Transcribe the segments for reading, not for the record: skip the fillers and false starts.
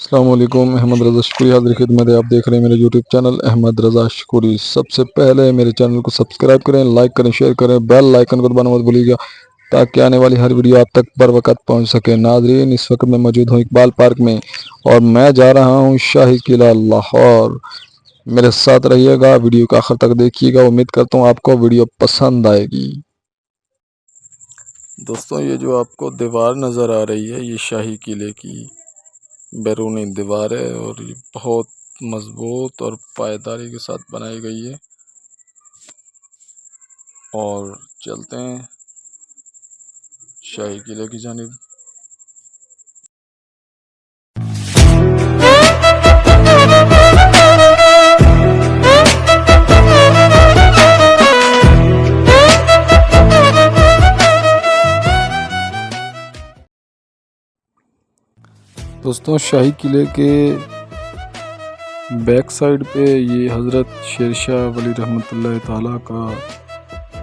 السلام علیکم، احمد رضا شکوری حاضر خدمت ہے۔ آپ دیکھ رہے ہیں میرے یوٹیوب چینل احمد رضا شکوری۔ سب سے پہلے میرے چینل کو سبسکرائب کریں، لائک کریں، شیئر کریں، بیل آئیکن کو دبانا مت بھولیے گا تاکہ آنے والی ہر ویڈیو آپ تک بر وقت پہنچ سکے۔ ناظرین، اس وقت میں موجود ہوں اقبال پارک میں اور میں جا رہا ہوں شاہی قلعہ لاہور۔ میرے ساتھ رہیے گا، ویڈیو کا آخر تک دیکھیے گا۔ امید کرتا ہوں آپ کو ویڈیو پسند آئے گی۔ دوستوں، یہ جو آپ کو دیوار نظر آ رہی ہے، یہ شاہی قلعے کی بیرونی دیوار ہے اور یہ بہت مضبوط اور پائیداری کے ساتھ بنائی گئی ہے۔ اور چلتے ہیں شاہی قلعے کی جانب۔ دوستوں، شاہی قلعے کے بیک سائیڈ پہ یہ حضرت شیر شاہ ولی رحمۃ اللہ تعالیٰ کا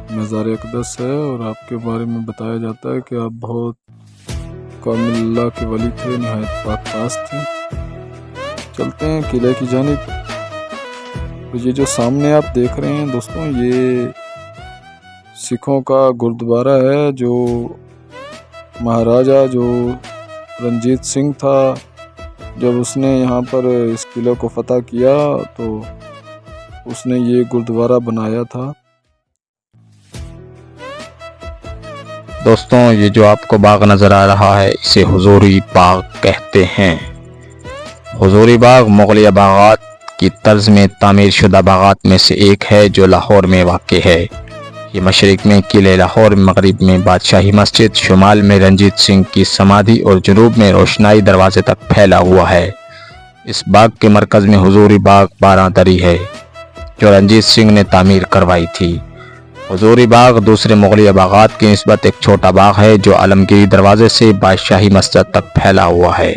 مزار اقدس ہے اور آپ کے بارے میں بتایا جاتا ہے کہ آپ بہت کامل اللہ کے ولی تھے، نہایت پاک پاس تھے۔ چلتے ہیں قلعے کی جانب۔ یہ جو سامنے آپ دیکھ رہے ہیں دوستوں، یہ سکھوں کا گردوارہ ہے، جو مہاراجہ جو رنجیت سنگھ تھا، جب اس نے یہاں پر اس قلعے کو فتح کیا تو اس نے یہ گردوارہ بنایا تھا۔ دوستوں، یہ جو آپ کو باغ نظر آ رہا ہے، اسے حضوری باغ کہتے ہیں۔ حضوری باغ مغلیہ باغات کی طرز میں تعمیر شدہ باغات میں سے ایک ہے جو لاہور میں واقع ہے۔ یہ مشرق میں قلعہ لاہور، مغرب میں بادشاہی مسجد، شمال میں رنجیت سنگھ کی سمادھی اور جنوب میں روشنائی دروازے تک پھیلا ہوا ہے۔ اس باغ کے مرکز میں حضوری باغ 12 دری ہے جو رنجیت سنگھ نے تعمیر کروائی تھی۔ حضوری باغ دوسرے مغلیہ باغات کی نسبت ایک چھوٹا باغ ہے جو عالمگیری دروازے سے بادشاہی مسجد تک پھیلا ہوا ہے۔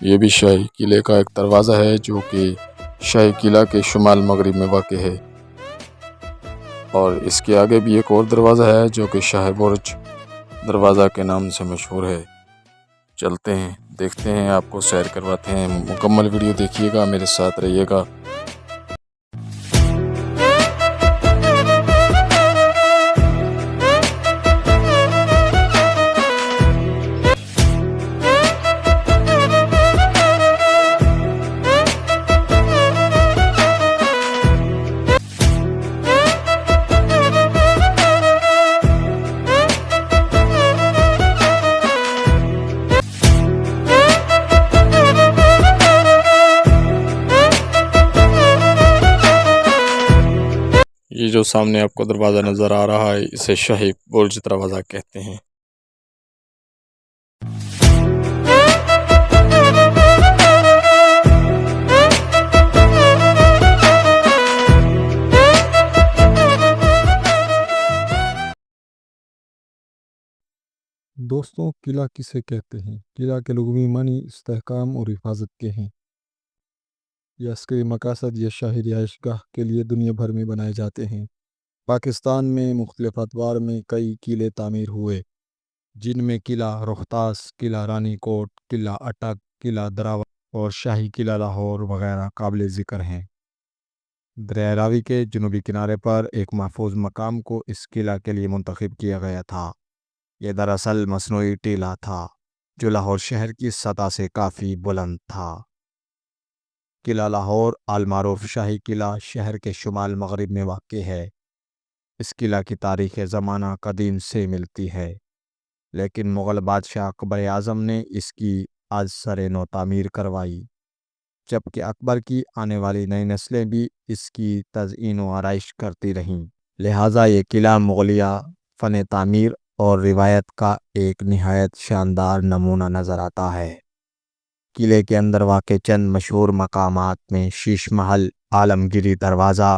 یہ بھی شاہی قلعے کا ایک دروازہ ہے جو کہ شاہی قلعہ کے شمال مغرب میں واقع ہے، اور اس کے آگے بھی ایک اور دروازہ ہے جو کہ شاہ برج دروازہ کے نام سے مشہور ہے۔ چلتے ہیں، دیکھتے ہیں، آپ کو سیر کرواتے ہیں۔ مکمل ویڈیو دیکھیے گا، میرے ساتھ رہیے گا۔ یہ جو سامنے آپ کو دروازہ نظر آ رہا ہے، اسے شاہی برج دروازہ کہتے ہیں۔ دوستوں، قلعہ کسے کہتے ہیں؟ قلعہ کے لغوی معنی استحکام اور حفاظت کے ہیں۔ یہ عسکری مقاصد یا شاہی رہائش گاہ کے لیے دنیا بھر میں بنائے جاتے ہیں۔ پاکستان میں مختلف ادوار میں کئی قلعے تعمیر ہوئے، جن میں قلعہ روہتاس، قلعہ رانی کوٹ، قلعہ اٹک، قلعہ دراور اور شاہی قلعہ لاہور وغیرہ قابل ذکر ہیں۔ دریائے راوی کے جنوبی کنارے پر ایک محفوظ مقام کو اس قلعہ کے لیے منتخب کیا گیا تھا۔ یہ دراصل مصنوعی ٹیلہ تھا جو لاہور شہر کی سطح سے کافی بلند تھا۔ قلعہ لاہور المعروف شاہی قلعہ شہر کے شمال مغرب میں واقع ہے۔ اس قلعہ کی تاریخ زمانہ قدیم سے ملتی ہے، لیکن مغل بادشاہ اکبر اعظم نے اس کی از سر نو تعمیر کروائی، جبکہ اکبر کی آنے والی نئی نسلیں بھی اس کی تزئین و آرائش کرتی رہیں۔ لہٰذا یہ قلعہ مغلیہ فن تعمیر اور روایت کا ایک نہایت شاندار نمونہ نظر آتا ہے۔ قلعے کے اندر واقع چند مشہور مقامات میں شیش محل، عالمگیری دروازہ،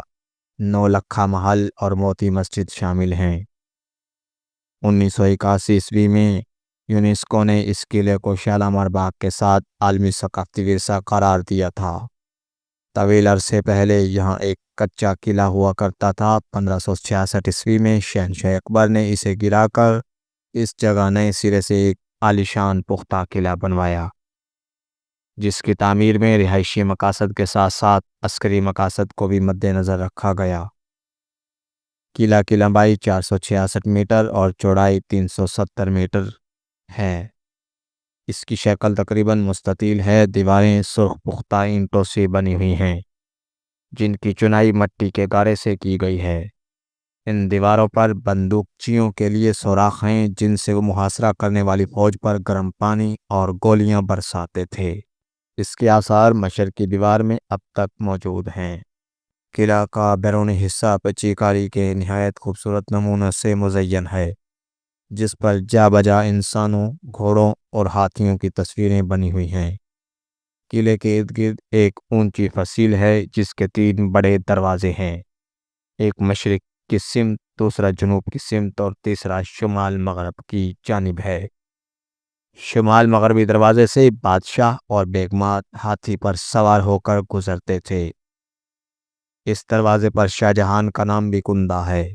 نولکھا محل اور موتی مسجد شامل ہیں۔ 1981 میں یونیسکو نے اس قلعے کو شالامار باغ کے ساتھ عالمی ثقافتی ورثہ قرار دیا تھا طویل عرصے پہلے یہاں ایک کچا قلعہ ہوا کرتا تھا۔ 1566 عیسوی میں شہنشاہ اکبر نے اسے گرا کر اس جگہ نئے سرے سے ایک عالیشان پختہ قلعہ بنوایا، جس کی تعمیر میں رہائشی مقاصد کے ساتھ ساتھ عسکری مقاصد کو بھی مد نظر رکھا گیا۔ قلعہ کی لمبائی 466 میٹر اور چوڑائی 370 میٹر ہے۔ اس کی شکل تقریباً مستطیل ہے۔ دیواریں سرخ پختہ اینٹوں سے بنی ہوئی ہیں، جن کی چنائی مٹی کے گارے سے کی گئی ہے۔ ان دیواروں پر بندوقچیوں کے لیے سوراخ ہیں، جن سے وہ محاصرہ کرنے والی فوج پر گرم پانی اور گولیاں برساتے تھے۔ اس کے آثار مشرقی دیوار میں اب تک موجود ہیں۔ قلعہ کا بیرونی حصہ پچی کاری کے نہایت خوبصورت نمونوں سے مزین ہے، جس پر جا بجا انسانوں، گھوڑوں اور ہاتھیوں کی تصویریں بنی ہوئی ہیں۔ قلعے کے ارد گرد ایک اونچی فصیل ہے، جس کے 3 بڑے دروازے ہیں، ایک مشرق کی سمت، دوسرا جنوب کی سمت اور تیسرا شمال مغرب کی جانب ہے۔ شمال مغربی دروازے سے بادشاہ اور بیگمات ہاتھی پر سوار ہو کر گزرتے تھے۔ اس دروازے پر شاہ جہان کا نام بھی کندہ ہے۔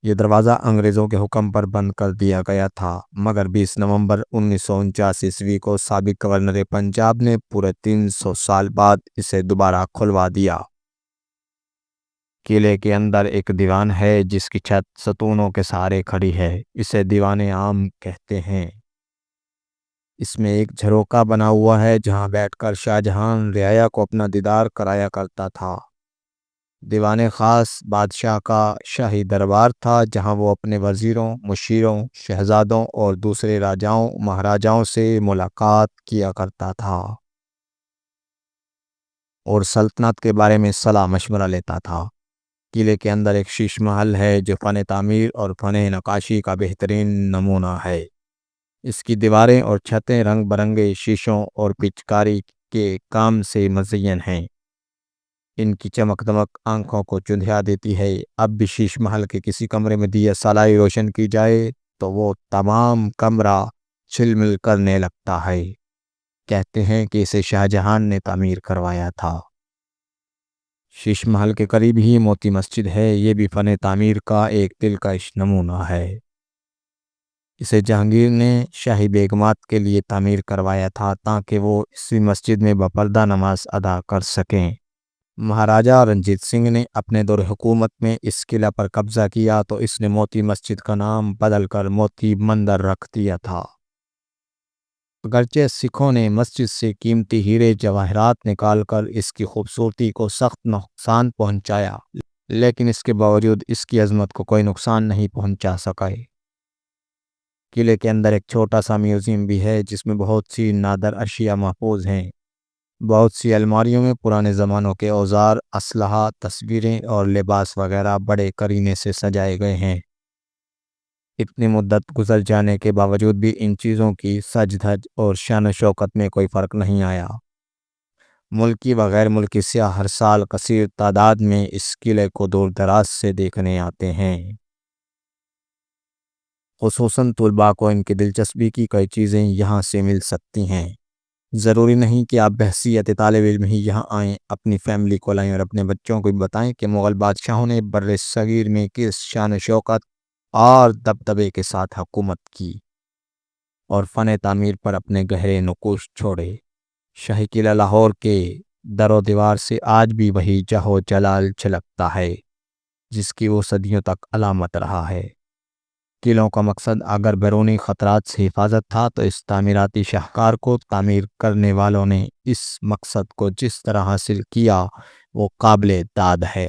یہ دروازہ انگریزوں کے حکم پر بند کر دیا گیا تھا، مگر 20 نومبر 1949 عیسوی کو سابق گورنر پنجاب نے پورے 300 سال بعد اسے دوبارہ کھلوا دیا۔ قلعے کے اندر ایک دیوان ہے، جس کی چھت ستونوں کے سہارے کھڑی ہے۔ اسے دیوان عام کہتے ہیں۔ اس میں ایک جھروکا بنا ہوا ہے، جہاں بیٹھ کر شاہ جہان رعایا کو اپنا دیدار کرایا کرتا تھا۔ دیوان خاص بادشاہ کا شاہی دربار تھا، جہاں وہ اپنے وزیروں، مشیروں، شہزادوں اور دوسرے راجاؤں مہاراجاؤں سے ملاقات کیا کرتا تھا اور سلطنت کے بارے میں صلاح مشورہ لیتا تھا۔ قلعے کے اندر ایک شیش محل ہے، جو فن تعمیر اور فن نقاشی کا بہترین نمونہ ہے۔ اس کی دیواریں اور چھتیں رنگ برنگے شیشوں اور پچکاری کے کام سے مزین ہیں۔ ان کی چمک دمک آنکھوں کو چندھیا دیتی ہے۔ اب بھی شیش محل کے کسی کمرے میں دیا سلائی روشن کی جائے تو وہ تمام کمرہ چھلمل کرنے لگتا ہے۔ کہتے ہیں کہ اسے شاہ جہان نے تعمیر کروایا تھا۔ شیش محل کے قریب ہی موتی مسجد ہے۔ یہ بھی فن تعمیر کا ایک دلکش نمونہ ہے۔ اسے جہانگیر نے شاہی بیگمات کے لیے تعمیر کروایا تھا، تاکہ وہ اسی مسجد میں باپردہ نماز ادا کر سکیں۔ مہاراجہ رنجیت سنگھ نے اپنے دور حکومت میں اس قلعہ پر قبضہ کیا تو اس نے موتی مسجد کا نام بدل کر موتی مندر رکھ دیا تھا۔ اگرچہ سکھوں نے مسجد سے قیمتی ہیرے جواہرات نکال کر اس کی خوبصورتی کو سخت نقصان پہنچایا، لیکن اس کے باوجود اس کی عظمت کو کوئی نقصان نہیں پہنچا سکے۔ قلعے کے اندر ایک چھوٹا سا میوزیم بھی ہے، جس میں بہت سی نادر اشیاء محفوظ ہیں۔ بہت سی الماریوں میں پرانے زمانوں کے اوزار، اسلحہ، تصویریں اور لباس وغیرہ بڑے کرینے سے سجائے گئے ہیں۔ اتنی مدت گزر جانے کے باوجود بھی ان چیزوں کی سج دھج اور شان و شوکت میں کوئی فرق نہیں آیا۔ ملکی و غیر ملکی سیاح ہر سال کثیر تعداد میں اس قلعے کو دور دراز سے دیکھنے آتے ہیں۔ خصوصاً طلباء کو ان کی دلچسپی کی کئی چیزیں یہاں سے مل سکتی ہیں۔ ضروری نہیں کہ آپ بحیثیت طالب علم ہی یہاں آئیں، اپنی فیملی کو لائیں اور اپنے بچوں کو بھی بتائیں کہ مغل بادشاہوں نے بر صغیر میں کس شان و شوکت اور دبدبے کے ساتھ حکومت کی اور فن تعمیر پر اپنے گہرے نقوش چھوڑے۔ شاہی قلعہ لاہور کے در و دیوار سے آج بھی وہی جہو جلال جھلکتا ہے، جس کی وہ صدیوں تک علامت رہا ہے۔ قلعوں کا مقصد اگر بیرونی خطرات سے حفاظت تھا، تو اس تعمیراتی شاہکار کو تعمیر کرنے والوں نے اس مقصد کو جس طرح حاصل کیا وہ قابل داد ہے۔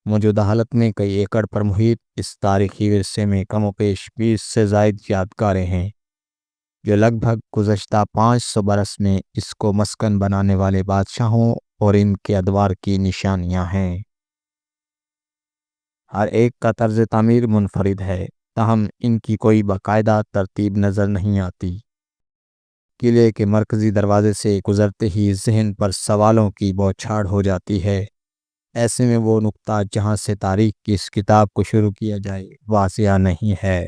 موجودہ حالت میں کئی ایکڑ پر محیط اس تاریخی ورثے میں کم و بیش 20 سے زائد یادگاریں ہیں، جو لگ بھگ گزشتہ 500 برس میں اس کو مسکن بنانے والے بادشاہوں اور ان کے ادوار کی نشانیاں ہیں۔ ہر ایک کا طرز تعمیر منفرد ہے، تاہم ان کی کوئی باقاعدہ ترتیب نظر نہیں آتی۔ قلعے کے مرکزی دروازے سے گزرتے ہی ذہن پر سوالوں کی بوچھاڑ ہو جاتی ہے۔ ایسے میں وہ نقطہ جہاں سے تاریخ کی اس کتاب کو شروع کیا جائے واضح نہیں ہے۔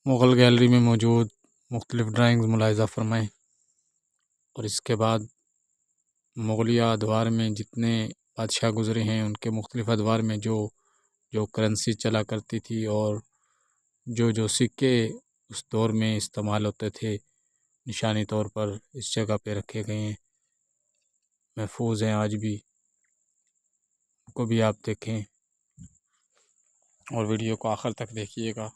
مغل گیلری میں موجود مختلف ڈرائنگز ملاحظہ فرمائیں، اور اس کے بعد مغلیہ ادوار میں جتنے بادشاہ گزرے ہیں ان کے مختلف ادوار میں جو کرنسی چلا کرتی تھی اور جو سکے اس دور میں استعمال ہوتے تھے نشانی طور پر اس جگہ پہ رکھے گئے ہیں، محفوظ ہیں آج بھی، ان کو بھی آپ دیکھیں اور ویڈیو کو آخر تک دیکھیے گا۔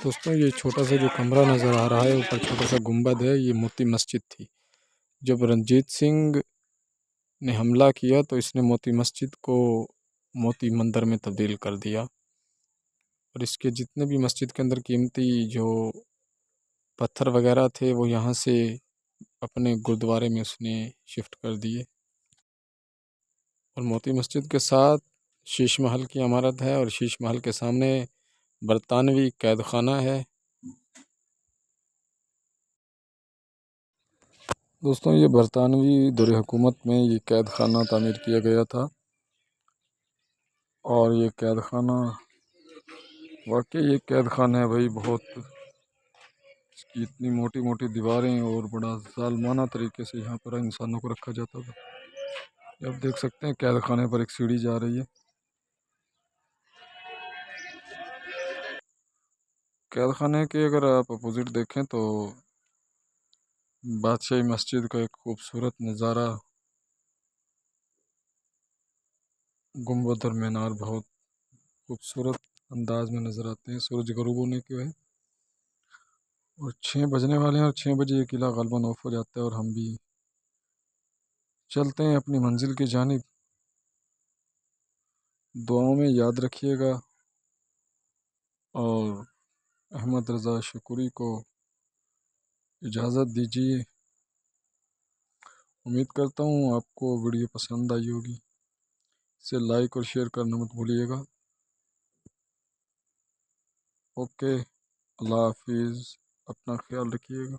دوستوں یہ چھوٹا سا جو کمرہ نظر آ رہا ہے اوپر چھوٹا سا گنبد ہے، یہ موتی مسجد تھی۔ جب رنجیت سنگھ نے حملہ کیا تو اس نے موتی مسجد کو موتی مندر میں تبدیل کر دیا، اور اس کے جتنے بھی مسجد کے اندر قیمتی جو پتھر وغیرہ تھے وہ یہاں سے اپنے گردوارے میں اس نے شفٹ کر دیے۔ اور موتی مسجد کے ساتھ شیش محل کی عمارت ہے، اور شیش محل کے سامنے برطانوی قید خانہ ہے۔ دوستوں یہ برطانوی دور حکومت میں یہ قید خانہ تعمیر کیا گیا تھا، اور یہ قید خانہ واقعی ایک قید خانہ ہے بھائی، بہت اس کی اتنی موٹی موٹی دیواریں اور بڑا ظالمانہ طریقے سے یہاں پر انسانوں کو رکھا جاتا تھا۔ اب دیکھ سکتے ہیں قید خانے پر ایک سیڑھی جا رہی ہے۔ قید خانے کے اگر آپ اپوزٹ دیکھیں تو بادشاہی مسجد کا ایک خوبصورت نظارہ، گنبد اور مینار بہت خوبصورت انداز میں نظر آتے ہیں سورج غروب ہونے کے وقت۔ اور 6 بجنے والے ہیں، اور 6 بجے یہ قلعہ غالباً آف ہو جاتا ہے، اور ہم بھی چلتے ہیں اپنی منزل کی جانب۔ دعاؤں میں یاد رکھیے گا، اور احمد رضا شکوری کو اجازت دیجیے۔ امید کرتا ہوں آپ کو ویڈیو پسند آئی ہوگی، اسے لائک اور شیئر کرنا مت بھولیے گا۔ اوکے، اللہ حافظ، اپنا خیال رکھیے گا۔